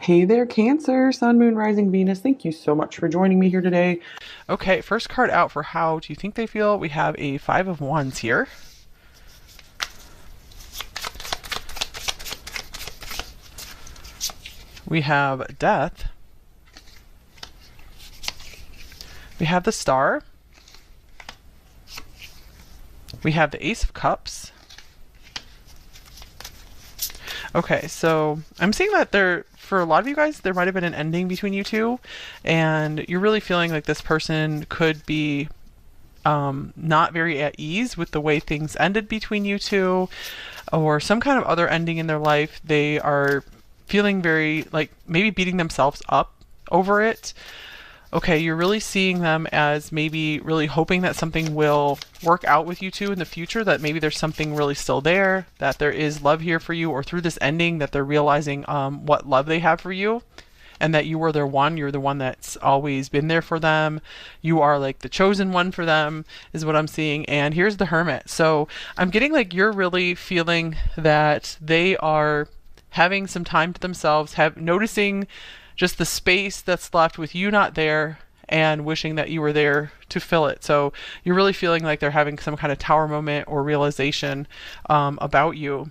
Hey there, Cancer, Sun, Moon, Rising, Venus. Thank you so much for joining me here today. Okay, first card out for how do you think they feel? We have a Five of Wands here. We have Death. We have the Star. We have the Ace of Cups. Okay, so I'm seeing that for a lot of you guys, there might have been an ending between you two, and you're really feeling like this person could be not very at ease with the way things ended between you two, or some kind of other ending in their life. They are feeling very like maybe beating themselves up over it. Okay, you're really seeing them as maybe really hoping that something will work out with you two in the future, that maybe there's something really still there, that there is love here for you, or through this ending that they're realizing what love they have for you, and that you were their one. You're the one that's always been there for them. You are like the chosen one for them, is what I'm seeing. And here's the Hermit. So I'm getting like you're really feeling that they are having some time to themselves, noticing just the space that's left with you not there, and wishing that you were there to fill it. So you're really feeling like they're having some kind of tower moment or realization about you.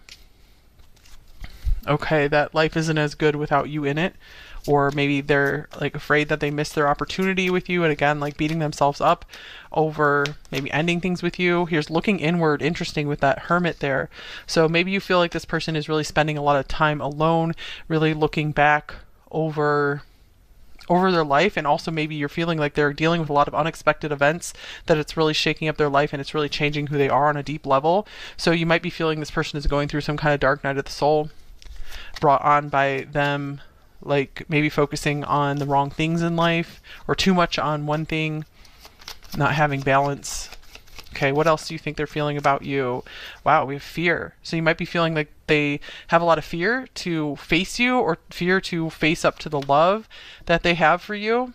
Okay, that life isn't as good without you in it. Or maybe they're like afraid that they missed their opportunity with you, and again like beating themselves up over maybe ending things with you. Here's looking inward, interesting with that Hermit there. So maybe you feel like this person is really spending a lot of time alone, really looking back over their life, and also maybe you're feeling like they're dealing with a lot of unexpected events, that it's really shaking up their life and it's really changing who they are on a deep level. So you might be feeling this person is going through some kind of dark night of the soul, brought on by them like maybe focusing on the wrong things in life, or too much on one thing, not having balance. Okay, what else do you think they're feeling about you? Wow, we have fear. So you might be feeling like they have a lot of fear to face you, or fear to face up to the love that they have for you.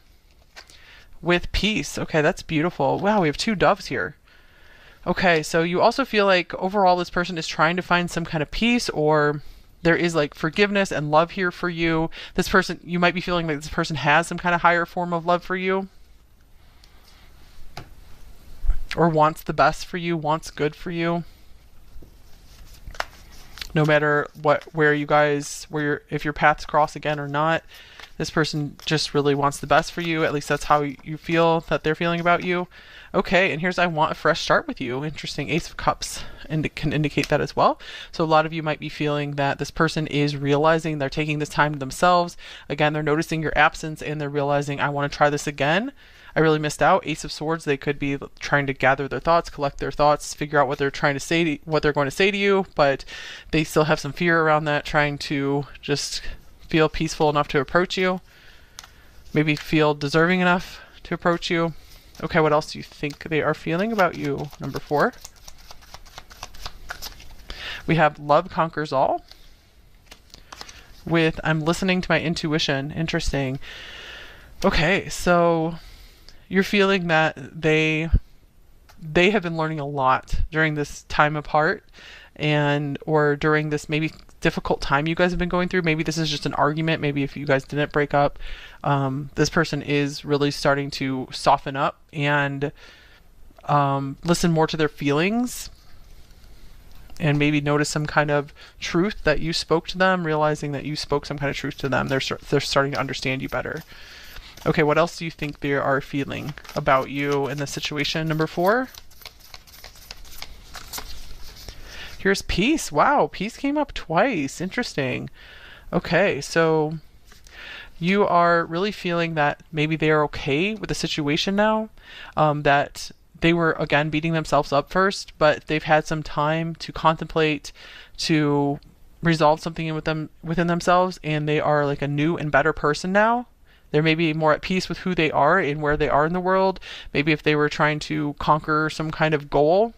With peace. Okay, that's beautiful. Wow, we have two doves here. Okay, so you also feel like overall this person is trying to find some kind of peace, or there is like forgiveness and love here for you. This person, you might be feeling like this person has some kind of higher form of love for you, or wants the best for you, wants good for you. No matter if your paths cross again or not, this person just really wants the best for you. At least that's how you feel that they're feeling about you. Okay, and here's I want a fresh start with you. Interesting. Ace of Cups can indicate that as well. So a lot of you might be feeling that this person is realizing they're taking this time to themselves. Again, they're noticing your absence and they're realizing, I want to try this again. I really missed out. Ace of Swords, they could be trying to gather their thoughts, collect their thoughts, figure out what they're trying to say, what they're going to say to you, but they still have some fear around that, trying to just feel peaceful enough to approach you. Maybe feel deserving enough to approach you. Okay, what else do you think they are feeling about you? Number 4. We have Love Conquers All. With I'm listening to my intuition. Interesting. Okay, so you're feeling that they have been learning a lot during this time apart, and or during this maybe difficult time you guys have been going through. Maybe this is just an argument. Maybe if you guys didn't break up, this person is really starting to soften up and listen more to their feelings, and maybe notice some kind of truth that you spoke to them, realizing that you spoke some kind of truth to them. They're starting to understand you better. Okay, what else do you think they are feeling about you in this situation? Number 4. Here's peace. Wow, peace came up twice. Interesting. Okay, so you are really feeling that maybe they are okay with the situation now, that they were, again, beating themselves up first, but they've had some time to contemplate, to resolve something within themselves, and they are like a new and better person now. They're maybe more at peace with who they are and where they are in the world. Maybe if they were trying to conquer some kind of goal,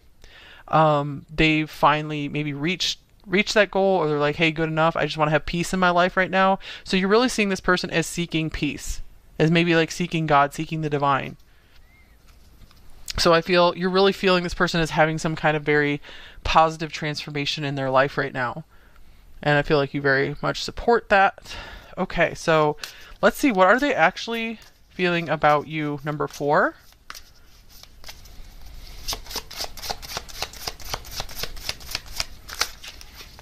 they've finally maybe reached that goal, or they're like, hey, good enough. I just want to have peace in my life right now. So you're really seeing this person as seeking peace, as maybe like seeking God, seeking the divine. So I feel you're really feeling this person is having some kind of very positive transformation in their life right now. And I feel like you very much support that. Okay, so let's see. What are they actually feeling about you, number 4?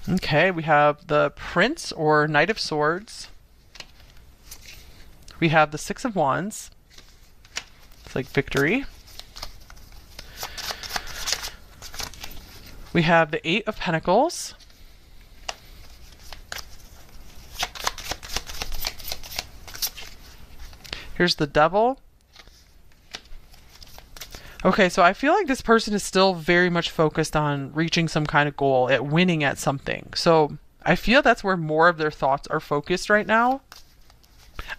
Okay, we have the Prince or Knight of Swords. We have the Six of Wands. It's like victory. We have the Eight of Pentacles. Here's the Devil. Okay, so I feel like this person is still very much focused on reaching some kind of goal, at winning at something. So I feel that's where more of their thoughts are focused right now.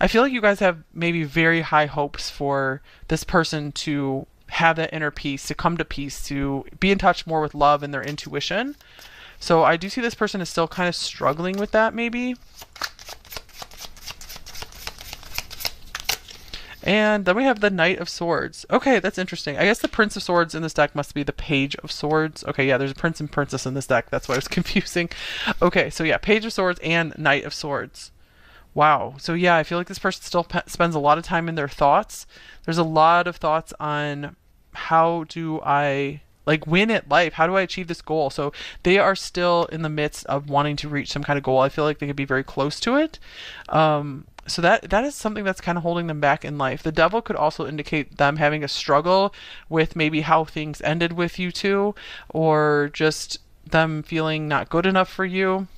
I feel like you guys have maybe very high hopes for this person to have that inner peace, to come to peace, to be in touch more with love and their intuition. So I do see this person is still kind of struggling with that maybe. And then we have the Knight of Swords. Okay, that's interesting. I guess the Prince of Swords in this deck must be the Page of Swords. Okay, yeah, there's a Prince and Princess in this deck. That's why it was confusing. Okay, so yeah, Page of Swords and Knight of Swords. Wow. So yeah, I feel like this person still spends a lot of time in their thoughts. There's a lot of thoughts on how do I like win at life? How do I achieve this goal? So they are still in the midst of wanting to reach some kind of goal. I feel like they could be very close to it. So that is something that's kind of holding them back in life. The Devil could also indicate them having a struggle with maybe how things ended with you two, or just them feeling not good enough for you.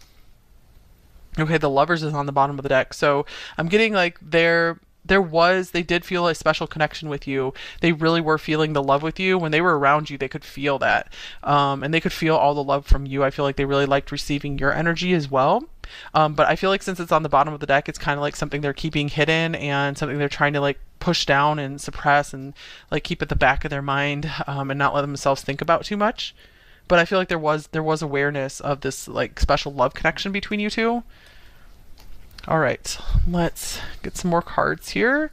Okay, the Lovers is on the bottom of the deck. So I'm getting like they did feel a special connection with you. They really were feeling the love with you. When they were around you, they could feel that. And they could feel all the love from you. I feel like they really liked receiving your energy as well. But I feel like since it's on the bottom of the deck, it's kind of like something they're keeping hidden and something they're trying to like push down and suppress and like keep at the back of their mind, and not let themselves think about too much. But I feel like there was awareness of this like special love connection between you two. All right, let's get some more cards here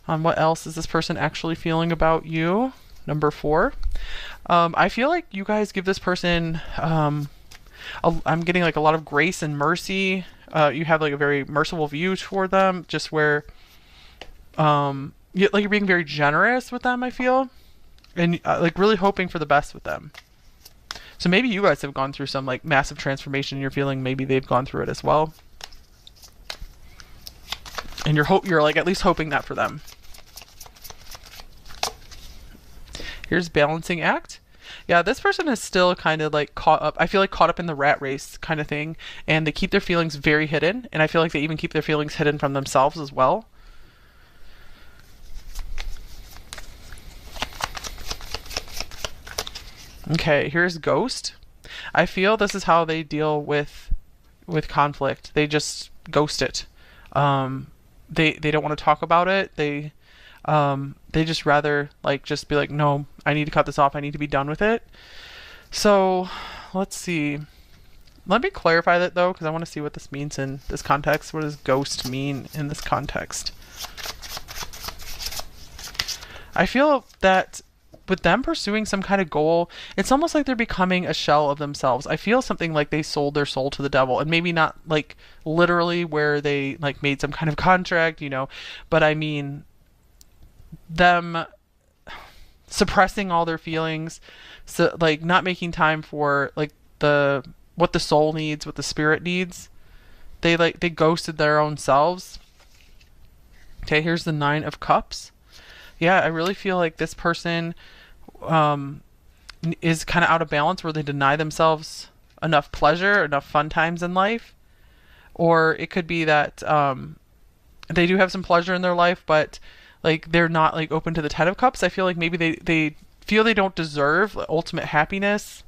on what else is this person actually feeling about you. Number 4. I feel like you guys give this person, I'm getting like a lot of grace and mercy. You have like a very merciful view toward them, just where you're being very generous with them, I feel, and like really hoping for the best with them. So maybe you guys have gone through some like massive transformation and you're feeling maybe they've gone through it as well. And you're like at least hoping that for them. Here's Balancing Act. Yeah, this person is still kind of like caught up. I feel like caught up in the rat race kind of thing. And they keep their feelings very hidden. And I feel like they even keep their feelings hidden from themselves as well. Okay, here's Ghost. I feel this is how they deal with conflict. They just ghost it. They don't want to talk about it. They just rather like just be like, no, I need to cut this off. I need to be done with it. So let's see. Let me clarify that though, because I want to see what this means in this context. What does ghost mean in this context? I feel that with them pursuing some kind of goal, it's almost like they're becoming a shell of themselves. I feel something like they sold their soul to the devil, and maybe not like literally where they like made some kind of contract, but I mean them suppressing all their feelings, so like not making time for like what the soul needs, what the spirit needs. They ghosted their own selves. Okay, here's the 9 of Cups. Yeah, I really feel like this person is kind of out of balance, where they deny themselves enough pleasure, enough fun times in life. Or it could be that they do have some pleasure in their life, but like they're not like open to the 10 of Cups. I feel like maybe they feel they don't deserve ultimate happiness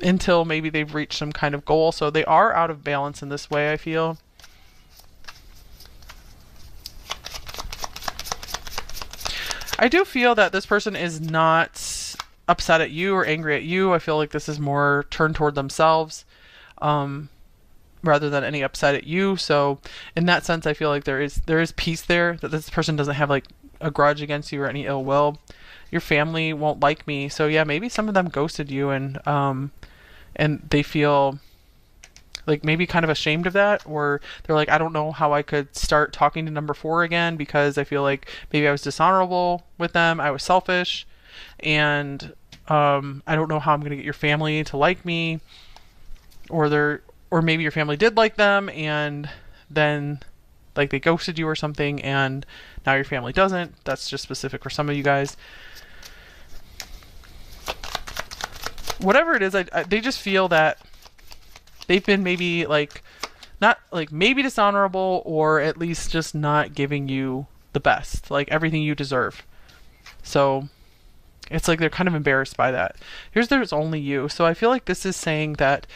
until maybe they've reached some kind of goal. So they are out of balance in this way, I feel. I do feel that this person is not upset at you or angry at you. I feel like this is more turned toward themselves, rather than any upset at you. So in that sense, I feel like there is peace there, that this person doesn't have like a grudge against you or any ill will. Your family won't like me. So yeah, maybe some of them ghosted you, and they feel like maybe kind of ashamed of that, or they're like, I don't know how I could start talking to number four again because I feel like maybe I was dishonorable with them, I was selfish, and I don't know how I'm gonna get your family to like me, or maybe your family did like them and then like they ghosted you or something, and now your family doesn't. That's just specific for some of you guys. Whatever it is, they just feel that they've been maybe like not like maybe dishonorable, or at least just not giving you the best, like everything you deserve. So it's like they're kind of embarrassed by that. There's only you. So I feel like this is saying that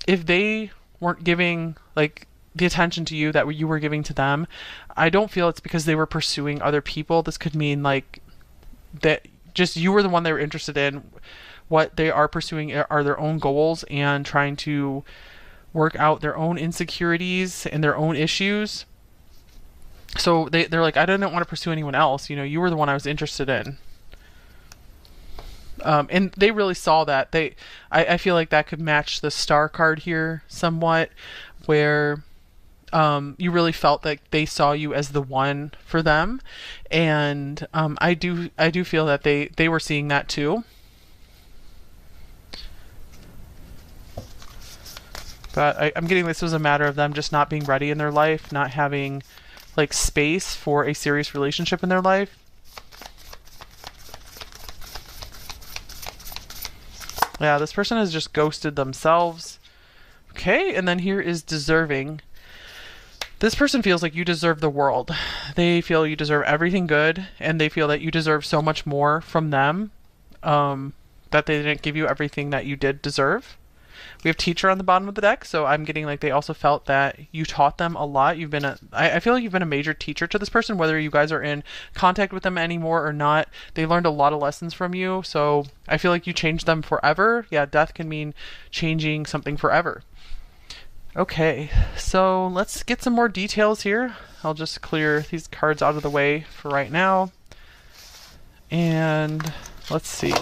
if they weren't giving like the attention to you that you were giving to them, I don't feel it's because they were pursuing other people. This could mean like that just you were the one they were interested in. What they are pursuing are their own goals and trying to work out their own insecurities and their own issues. So they're like, I didn't want to pursue anyone else. You know, you were the one I was interested in. And they really saw that. I feel like that could match the star card here somewhat, where you really felt like they saw you as the one for them, and I do feel that they were seeing that too. But I'm getting this was a matter of them just not being ready in their life, not having like space for a serious relationship in their life. Yeah, this person has just ghosted themselves. Okay, and then here is deserving. This person feels like you deserve the world. They feel you deserve everything good, and they feel that you deserve so much more from them, that they didn't give you everything that you did deserve. We have teacher on the bottom of the deck, so I'm getting like they also felt that you taught them a lot. I feel like you've been a major teacher to this person, whether you guys are in contact with them anymore or not. They learned a lot of lessons from you, so I feel like you changed them forever. Yeah, death can mean changing something forever. Okay, so let's get some more details here. I'll just clear these cards out of the way for right now. And let's see.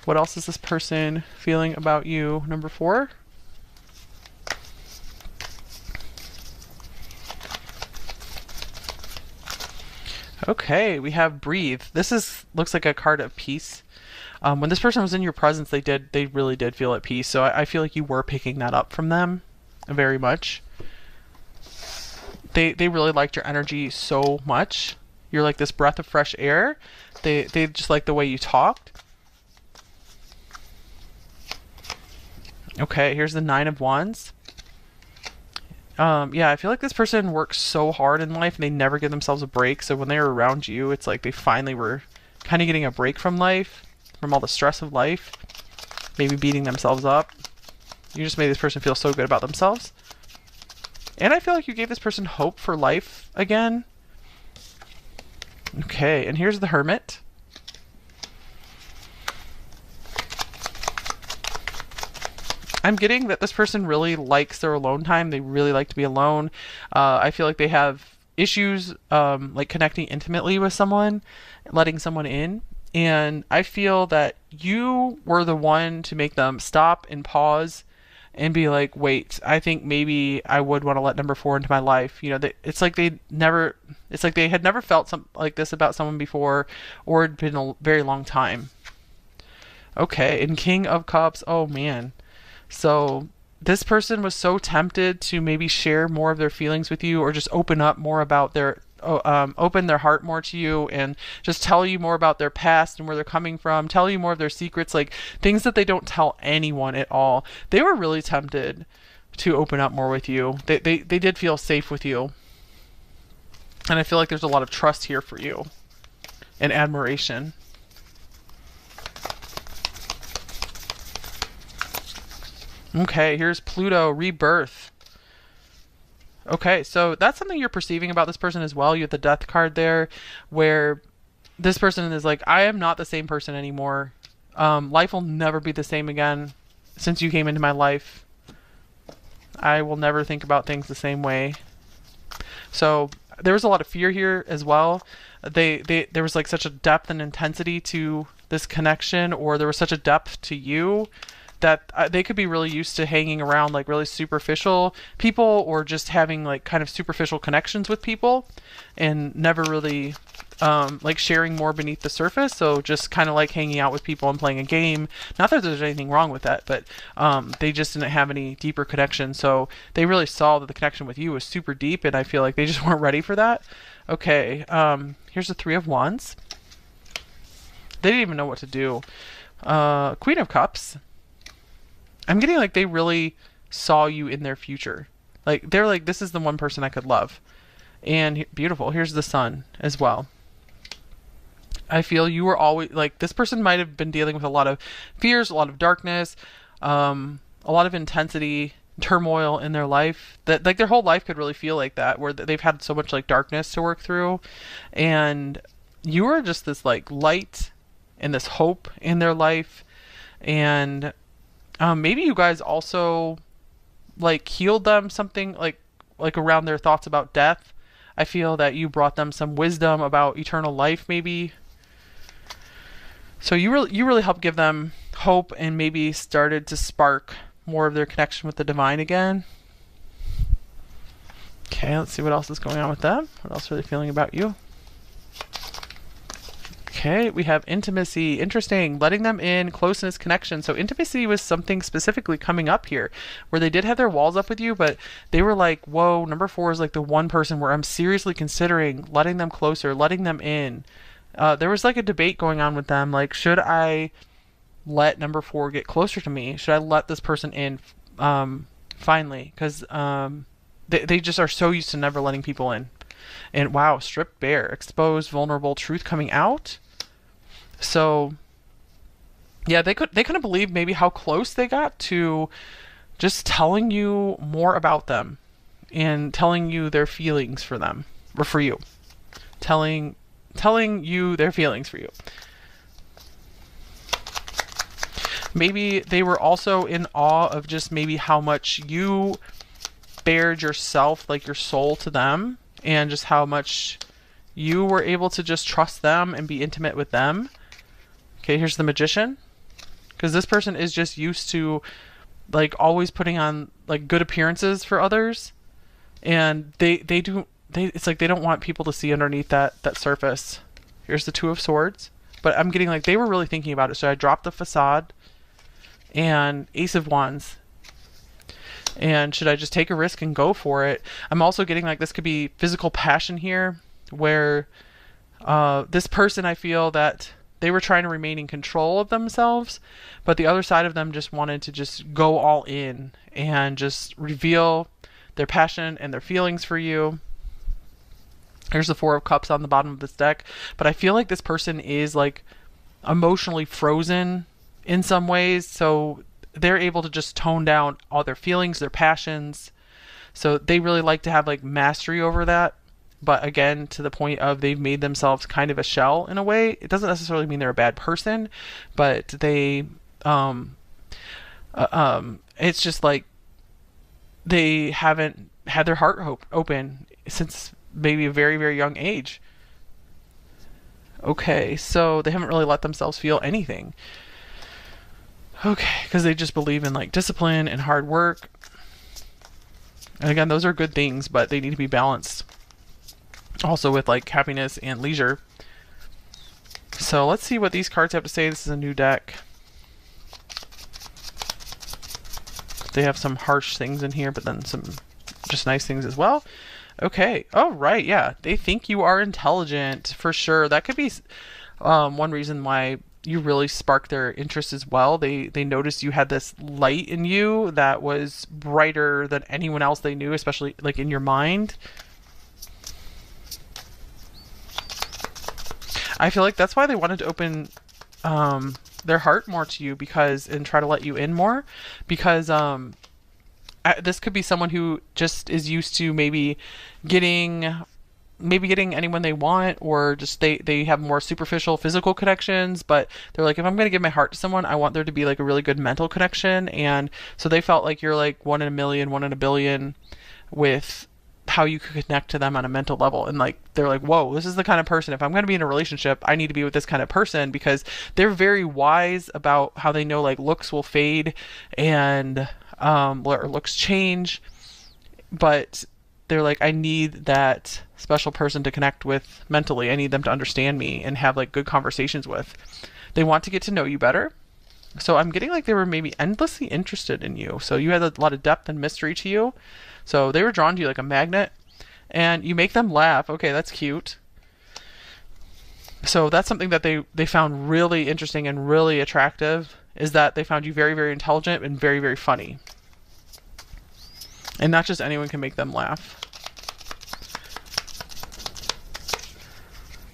What else is this person feeling about you? Number four. Okay, we have breathe. Looks like a card of peace. When this person was in your presence, they really did feel at peace. So I feel like you were picking that up from them very much. They really liked your energy so much. You're like this breath of fresh air. They just like the way you talked. Okay, here's the 9 of Wands. Yeah, I feel like this person works so hard in life and they never give themselves a break. So when they were around you, it's like they finally were kind of getting a break from life, from all the stress of life, maybe beating themselves up. You just made this person feel so good about themselves. And I feel like you gave this person hope for life again. Okay, and here's the Hermit. I'm getting that this person really likes their alone time. They really like to be alone. I feel like they have issues like connecting intimately with someone, letting someone in. And I feel that you were the one to make them stop and pause and be like, wait, I think maybe I would want to let number four into my life. You know, it's like they had never felt something like this about someone before, or it'd been a very long time. Okay, and King of Cups, oh man. So this person was so tempted to maybe share more of their feelings with you, or just open up more about open their heart more to you, and just tell you more about their past and where they're coming from, tell you more of their secrets, like things that they don't tell anyone at all. They were really tempted to open up more with you. They did feel safe with you. And I feel like there's a lot of trust here for you and admiration. Okay, here's Pluto, rebirth. Okay, so that's something you're perceiving about this person as well. You have the death card there, where this person is like, I am not the same person anymore. Life will never be the same again since you came into my life. I will never think about things the same way. So there was a lot of fear here as well. There was like such a depth and intensity to this connection, or there was such a depth to you, that they could be really used to hanging around like really superficial people, or just having like kind of superficial connections with people, and never really like sharing more beneath the surface. So just kind of like hanging out with people and playing a game. Not that there's anything wrong with that, but they just didn't have any deeper connection. So they really saw that the connection with you was super deep, and I feel like they just weren't ready for that. Okay, here's the Three of Wands. They didn't even know what to do. Queen of Cups. I'm getting like they really saw you in their future. Like they're like, this is the one person I could love. And beautiful. Here's the Sun as well. I feel you were always like, this person might have been dealing with a lot of fears, a lot of darkness, a lot of intensity, turmoil in their life. That like their whole life could really feel like that, where they've had so much like darkness to work through, and you were just this like light and this hope in their life. And maybe you guys also like healed them something like around their thoughts about death. I feel that you brought them some wisdom about eternal life, maybe. So you really helped give them hope, and maybe started to spark more of their connection with the divine again. Okay, let's see what else is going on with them. What else are they feeling about you? Okay, we have intimacy. Interesting. Letting them in, closeness, connection. So intimacy was something specifically coming up here, where they did have their walls up with you, but they were like, whoa, number 4 is like the one person where I'm seriously considering letting them closer, letting them in. There was like a debate going on with them, like, should I let number 4 get closer to me? Should I let this person in finally? Because they just are so used to never letting people in. And wow, stripped bare, exposed, vulnerable, truth coming out. So yeah, they couldn't believe maybe how close they got to just telling you more about them, and telling you their feelings for them, or for you. Telling you their feelings for you. Maybe they were also in awe of just maybe how much you bared yourself, like your soul, to them, and just how much you were able to just trust them and be intimate with them. Okay, here's the Magician. Because this person is just used to like always putting on like good appearances for others, and it's like they don't want people to see underneath that surface. Here's the Two of Swords. But I'm getting like they were really thinking about it. So I dropped the facade, and Ace of Wands. And should I just take a risk and go for it? I'm also getting like this could be physical passion here, where this person, I feel that they were trying to remain in control of themselves, but the other side of them just wanted to just go all in and just reveal their passion and their feelings for you. Here's the Four of Cups on the bottom of this deck. But I feel like this person is like emotionally frozen in some ways, so they're able to just tone down all their feelings, their passions. So they really like to have like mastery over that. But again, to the point of they've made themselves kind of a shell in a way. It doesn't necessarily mean they're a bad person, but they, it's just like they haven't had their heart open since maybe a very, very young age. Okay, so they haven't really let themselves feel anything. Okay, because they just believe in like discipline and hard work. And again, those are good things, but they need to be balanced also with like happiness and leisure. So let's see what these cards have to say. This is a new deck. They have some harsh things in here, but then some just nice things as well. Okay. Oh, right. Yeah. They think you are intelligent for sure. That could be one reason why you really sparked their interest as well. They noticed you had this light in you that was brighter than anyone else they knew, especially like in your mind. I feel like that's why they wanted to open their heart more to you, and try to let you in more, because this could be someone who just is used to maybe getting anyone they want, or just they have more superficial physical connections, but they're like, if I'm going to give my heart to someone, I want there to be like a really good mental connection. And so they felt like you're like 1 in a million, 1 in a billion with how you could connect to them on a mental level. And like, they're like, whoa, this is the kind of person, if I'm going to be in a relationship, I need to be with this kind of person, because they're very wise about how they know like looks will fade and or looks change. But they're like, I need that special person to connect with mentally. I need them to understand me and have like good conversations with. They want to get to know you better. So I'm getting like they were maybe endlessly interested in you. So you had a lot of depth and mystery to you. So they were drawn to you like a magnet, and you make them laugh. Okay, that's cute. So that's something that they found really interesting and really attractive, is that they found you very, very intelligent and very, very funny. And not just anyone can make them laugh.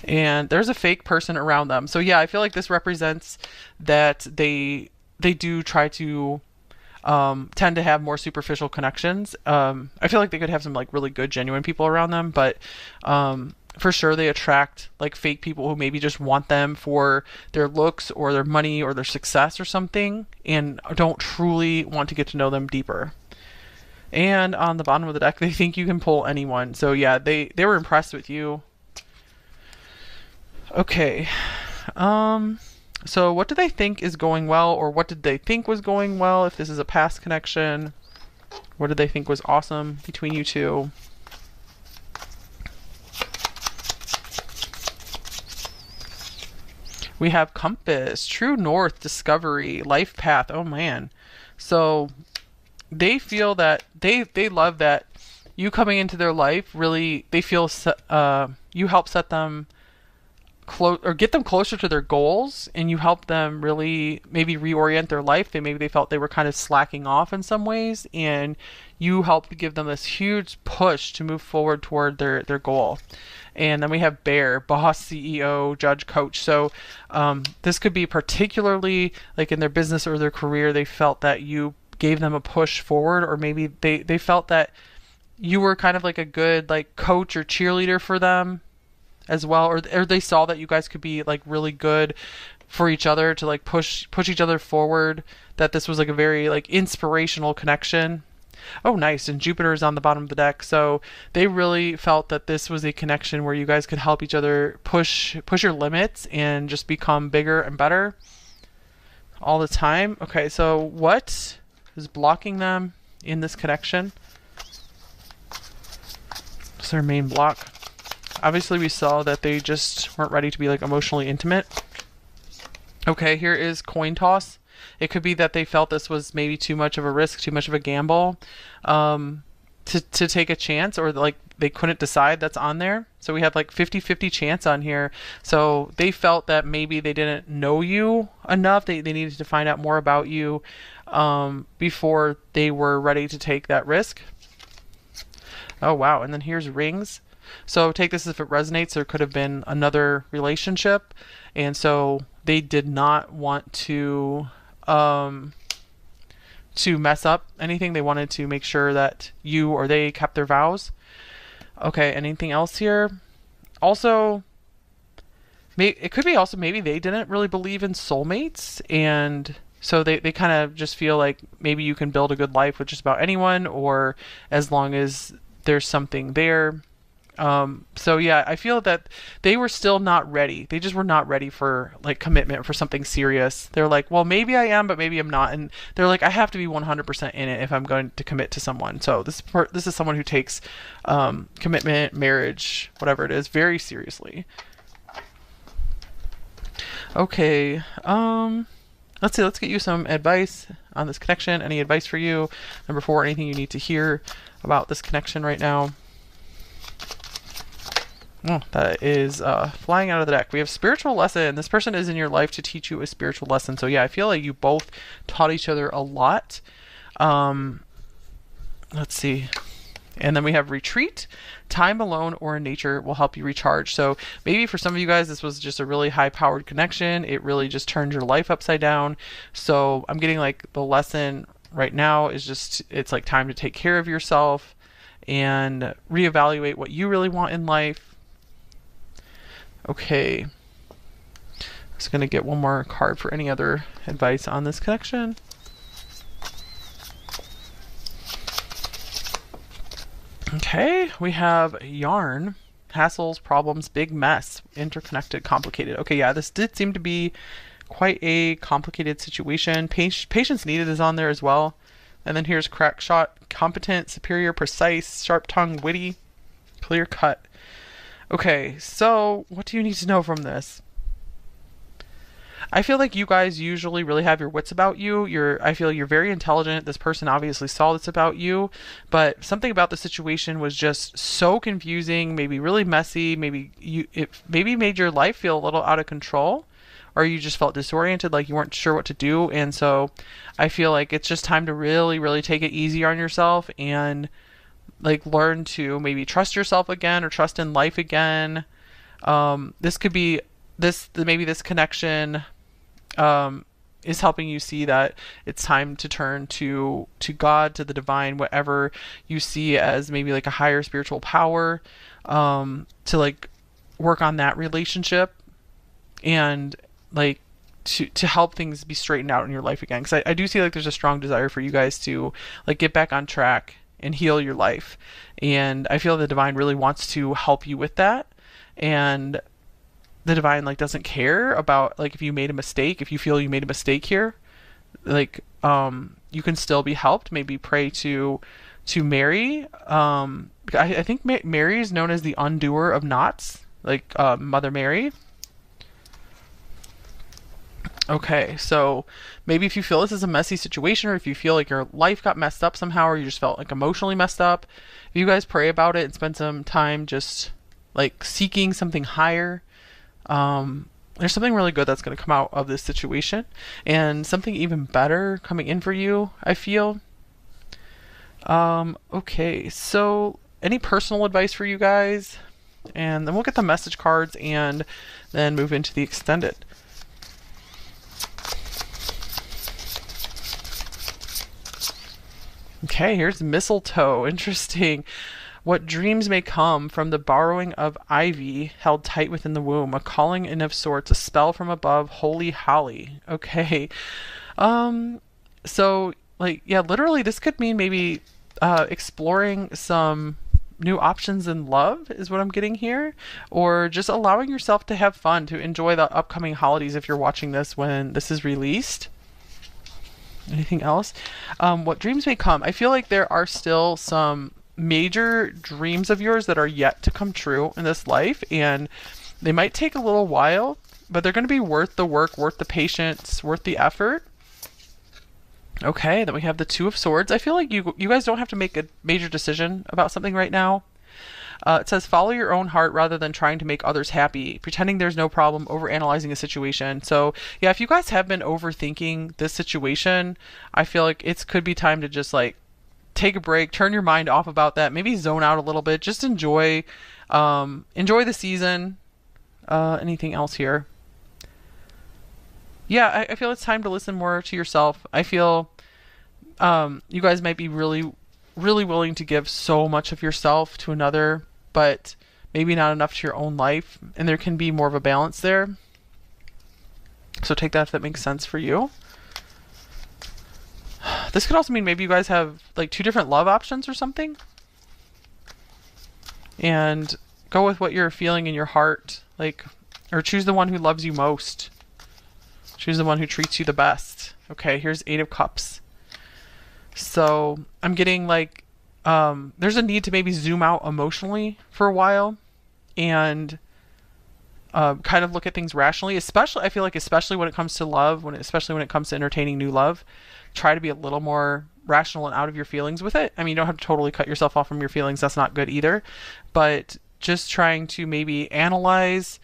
And there's a fake person around them. So yeah, I feel like this represents that they do try to tend to have more superficial connections. I feel like they could have some like really good, genuine people around them, but for sure they attract like fake people who maybe just want them for their looks or their money or their success or something, and don't truly want to get to know them deeper. And on the bottom of the deck, they think you can pull anyone. So yeah, they were impressed with you. Okay. So what do they think is going well, or what did they think was going well if this is a past connection? What did they think was awesome between you two? We have compass, true north, discovery, life path. Oh man. So they feel that they love that you coming into their life. Really, they feel you help set them close or get them closer to their goals, and you help them really maybe reorient their life. They felt they were kind of slacking off in some ways, and you help give them this huge push to move forward toward their goal. And then we have bear, boss, CEO, judge, coach. So this could be particularly like in their business or their career, they felt that you gave them a push forward, or maybe they felt that you were kind of like a good like coach or cheerleader for them as well, or they saw that you guys could be like really good for each other to like push each other forward, that this was like a very like inspirational connection. Oh nice. And Jupiter is on the bottom of the deck, so they really felt that this was a connection where you guys could help each other push your limits and just become bigger and better all the time. Okay, so what is blocking them in this connection? What's their main block? Obviously, we saw that they just weren't ready to be like emotionally intimate. Okay, here is coin toss. It could be that they felt this was maybe too much of a risk, too much of a gamble, to take a chance, or like they couldn't decide. That's on there. So we have like 50-50 chance on here. So they felt that maybe they didn't know you enough. They needed to find out more about you before they were ready to take that risk. Oh wow, and then here's rings. So take this if it resonates. There could have been another relationship, and so they did not want to mess up anything. They wanted to make sure that you or they kept their vows. Okay, anything else here? Also, it could be also maybe they didn't really believe in soulmates, and so they kind of just feel like maybe you can build a good life with just about anyone, or as long as there's something there. So yeah, I feel that they were still not ready. They just were not ready for like commitment, for something serious. They're like, well, maybe I am, but maybe I'm not. And they're like, I have to be 100% in it if I'm going to commit to someone. So this is someone who takes commitment, marriage, whatever it is, very seriously. Okay. Let's see. Let's get you some advice on this connection. Any advice for you? Number 4, anything you need to hear about this connection right now? Oh, that is flying out of the deck. We have spiritual lesson. This person is in your life to teach you a spiritual lesson. So yeah, I feel like you both taught each other a lot. Let's see. And then we have retreat. Time alone or in nature will help you recharge. So maybe for some of you guys, this was just a really high-powered connection. It really just turned your life upside down. So I'm getting like the lesson right now is just, it's like time to take care of yourself and reevaluate what you really want in life. Okay, I'm just going to get one more card for any other advice on this connection. Okay, we have yarn, hassles, problems, big mess, interconnected, complicated. Okay, yeah, this did seem to be quite a complicated situation. Patience needed is on there as well. And then here's crack shot, competent, superior, precise, sharp tongue, witty, clear cut. Okay, so what do you need to know from this? I feel like you guys usually really have your wits about you. I feel you're very intelligent. This person obviously saw this about you, but something about the situation was just so confusing, maybe really messy, it maybe made your life feel a little out of control, or you just felt disoriented, like you weren't sure what to do. And so I feel like it's just time to really, really take it easy on yourself and like learn to maybe trust yourself again or trust in life again. This could be maybe this connection is helping you see that it's time to turn to God, to the divine, whatever you see as maybe like a higher spiritual power, to like work on that relationship and like to help things be straightened out in your life again. Because I do see like there's a strong desire for you guys to like get back on track and heal your life, and I feel the divine really wants to help you with that. And the divine like doesn't care about like if you made a mistake. If you feel you made a mistake here, like you can still be helped. Maybe pray to Mary. I think Mary is known as the undoer of knots, like Mother Mary. Okay, so maybe if you feel this is a messy situation, or if you feel like your life got messed up somehow, or you just felt like emotionally messed up, if you guys pray about it and spend some time just like seeking something higher, there's something really good that's going to come out of this situation, and something even better coming in for you, I feel. Okay, so any personal advice for you guys? And then we'll get the message cards and then move into the extended. Okay, here's mistletoe. Interesting. What dreams may come from the borrowing of ivy held tight within the womb, a calling in of sorts, a spell from above, holy holly. Okay. So like yeah, literally this could mean maybe exploring some new options in love is what I'm getting here, or just allowing yourself to have fun, to enjoy the upcoming holidays if you're watching this when this is released. Anything else? What dreams may come. I feel like there are still some major dreams of yours that are yet to come true in this life, and they might take a little while, but they're going to be worth the work, worth the patience, worth the effort. Okay, then we have the Two of Swords. I feel like you guys don't have to make a major decision about something right now. It says follow your own heart rather than trying to make others happy, pretending there's no problem, overanalyzing a situation. So yeah, if you guys have been overthinking this situation, I feel like it could be time to just like take a break, turn your mind off about that, maybe zone out a little bit, just enjoy the season. Anything else here? Yeah, I feel it's time to listen more to yourself. I feel you guys might be really, really willing to give so much of yourself to another, but maybe not enough to your own life, and there can be more of a balance there. So take that if that makes sense for you. This could also mean maybe you guys have like two different love options or something, and go with what you're feeling in your heart, like, or choose the one who loves you most. Choose the one who treats you the best. Okay, here's Eight of Cups. So I'm getting like there's a need to maybe zoom out emotionally for a while and kind of look at things rationally. Especially, I feel like especially when it comes to love, especially when it comes to entertaining new love, try to be a little more rational and out of your feelings with it. I mean, you don't have to totally cut yourself off from your feelings. That's not good either. But just trying to maybe analyze,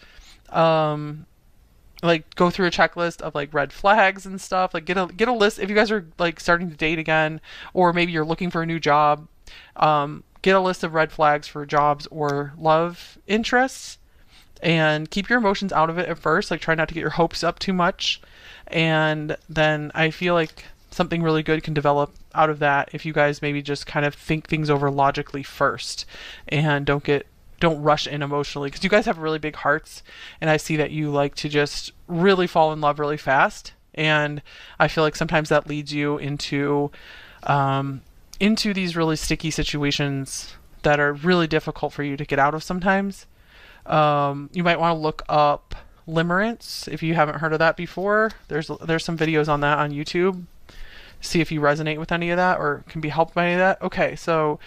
like go through a checklist of like red flags and stuff. Like get a list if you guys are like starting to date again, or maybe you're looking for a new job. Get a list of red flags for jobs or love interests, and keep your emotions out of it at first. Like try not to get your hopes up too much, and then I feel like something really good can develop out of that if you guys maybe just kind of think things over logically first, and don't rush in emotionally, because you guys have really big hearts, and I see that you like to just really fall in love really fast, and I feel like sometimes that leads you into these really sticky situations that are really difficult for you to get out of sometimes. You might want to look up limerence if you haven't heard of that before. There's some videos on that on YouTube. See if you resonate with any of that or can be helped by any of that. Okay, so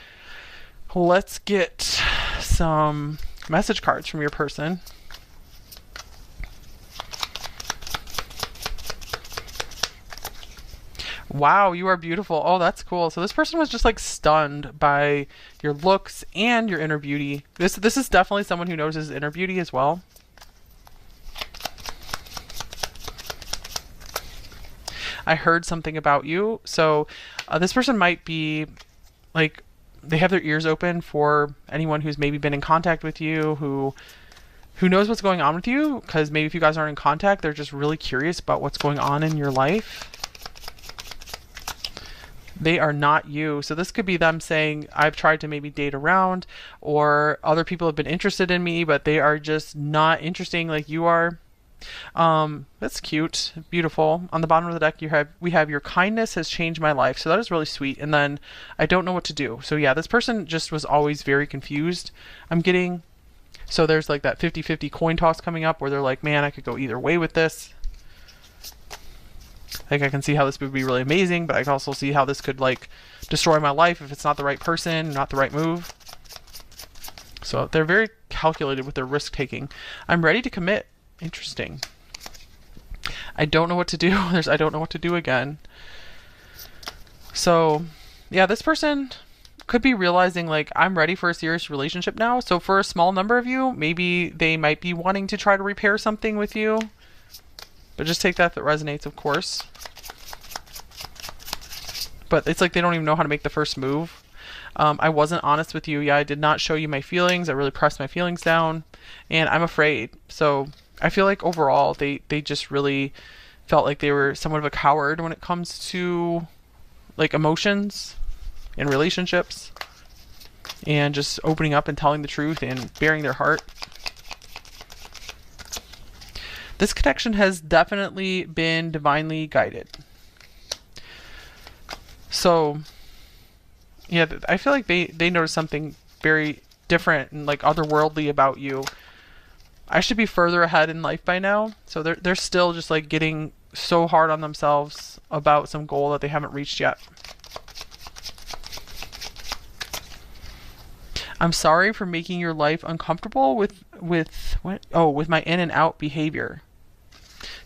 let's get some message cards from your person. Wow, you are beautiful. Oh, that's cool. So this person was just like stunned by your looks and your inner beauty. This is definitely someone who knows his inner beauty as well. I heard something about you. So this person might be like they have their ears open for anyone who's maybe been in contact with you, who knows what's going on with you, because maybe if you guys aren't in contact, they're just really curious about what's going on in your life. They are not you. So this could be them saying, I've tried to maybe date around, or other people have been interested in me, but they are just not interesting like you are. That's cute, beautiful. On the bottom of the deck, we have your kindness has changed my life. So that is really sweet. And then I don't know what to do. So yeah, this person just was always very confused. I'm getting, so there's like that 50-50 coin toss coming up where they're like, man, I could go either way with this. Like I can see how this would be really amazing, but I can also see how this could like destroy my life if it's not the right person, not the right move. So they're very calculated with their risk taking. I'm ready to commit. Interesting. I don't know what to do. I don't know what to do again. So yeah, this person could be realizing like I'm ready for a serious relationship now. So for a small number of you, maybe they might be wanting to try to repair something with you. But just take that if it resonates, of course. But it's like they don't even know how to make the first move. I wasn't honest with you. Yeah, I did not show you my feelings. I really pressed my feelings down. And I'm afraid. So I feel like overall they just really felt like they were somewhat of a coward when it comes to like emotions and relationships. And just opening up and telling the truth and bearing their heart. This connection has definitely been divinely guided. So, yeah, I feel like they noticed something very different and like otherworldly about you. I should be further ahead in life by now. So they're still just like getting so hard on themselves about some goal that they haven't reached yet. I'm sorry for making your life uncomfortable with what? Oh, with my in and out behavior.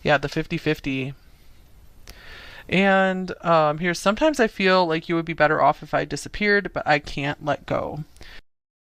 Yeah, the 50-50. And here's sometimes I feel like you would be better off if I disappeared, but I can't let go.